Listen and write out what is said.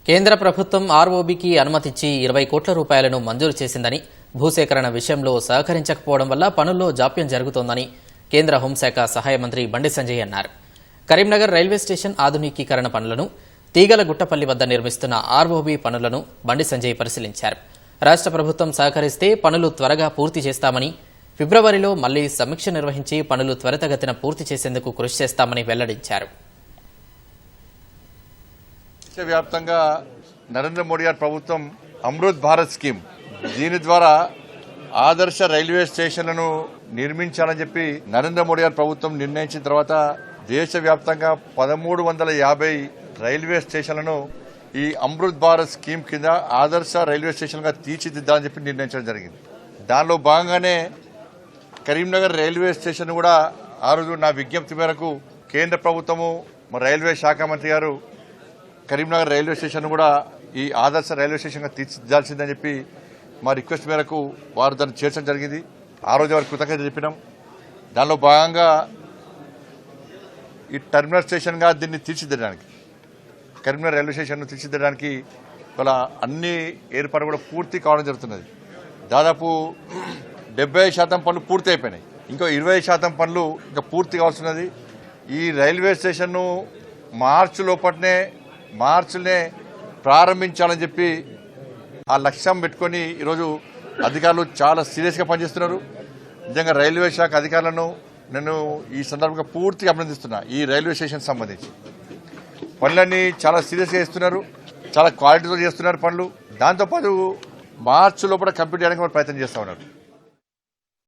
కేంద్ర ప్రభుత్వం ఆర్ఓబీకి అనుమతిచ్చి 20 కోట్ల రూపాయలను మంజూరు చేసిందని, భూసేకరణ విషయంలో సహకరించకపోవడం వల్ల పనుల్లో జాప్యం జరుగుతోందని కేంద్ర హోంశాఖ సహాయ మంత్రి బండి సంజయ్ అన్నారు. కరీంనగర్ రైల్వే స్టేషన్ ఆధునికీకరణ పనులను, తీగలగుట్టపల్లి వద్ద నిర్మిస్తున్న ఆర్ఓబీ పనులను బండి సంజయ్ పరిశీలించారు. రాష్ట్ర ప్రభుత్వం సహకరిస్తే పనులు త్వరగా పూర్తి చేస్తామని, ఫిబ్రవరిలో మళ్లీ సమీక్ష నిర్వహించి పనులు త్వరితగతిన పూర్తి చేసేందుకు కృషి చేస్తామని వెల్లడించారు. దేశవ్యాప్తంగా నరేంద్ర మోడీ గారి ప్రభుత్వం అమృత్ భారత్ స్కీమ్, దీని ద్వారా ఆదర్శ రైల్వే స్టేషన్లను నిర్మించాలని చెప్పి నరేంద్ర మోడీ గారి ప్రభుత్వం నిర్ణయించిన తర్వాత దేశవ్యాప్తంగా 1350 రైల్వే స్టేషన్లను ఈ అమృత్ భారత్ స్కీమ్ కింద ఆదర్శ రైల్వే స్టేషన్గా తీర్చిదిద్దాలని చెప్పి నిర్ణయించడం జరిగింది. దానిలో భాగంగానే కరీంనగర్ రైల్వే స్టేషన్ కూడా ఆ రోజు నా విజ్ఞప్తి మేరకు కేంద్ర ప్రభుత్వము రైల్వే శాఖ మంత్రి గారు కరీంనగర్ రైల్వే స్టేషన్ కూడా ఈ ఆదర్శ రైల్వే స్టేషన్గా తీర్చిదిద్దాల్సిందని చెప్పి మా రిక్వెస్ట్ మేరకు వారు దాన్ని చేర్చడం జరిగింది. ఆ రోజు వారికి కృతజ్ఞత చెప్పినాం. దానిలో భాగంగా ఈ టెర్మినల్ స్టేషన్గా దీన్ని తీర్చిదిద్దడానికి, కరీంనగర్ రైల్వే స్టేషన్ను తీర్చిదిద్దడానికి వాళ్ళ అన్ని ఏర్పాట్లు కూడా పూర్తి కావడం జరుగుతున్నది. దాదాపు 70% పనులు పూర్తి అయిపోయినాయి. ఇంకో 20% పనులు ఇంకా పూర్తి కావాల్సినది. ఈ రైల్వే స్టేషన్ను మార్చినే ప్రారంభించాలని చెప్పి ఆ లక్ష్యం పెట్టుకొని ఈరోజు అధికారులు చాలా సీరియస్గా పనిచేస్తున్నారు. నిజంగా రైల్వే శాఖ అధికారులను నేను ఈ సందర్భంగా పూర్తిగా అభినందిస్తున్నా. ఈ రైల్వే స్టేషన్ సంబంధించి పనులన్నీ చాలా సీరియస్గా చేస్తున్నారు, చాలా క్వాలిటీతో చేస్తున్నారు పనులు. దాంతోపాటు మార్చి లోపల కంప్లీట్ చేయడానికి ప్రయత్నం చేస్తూ ఉన్నారు.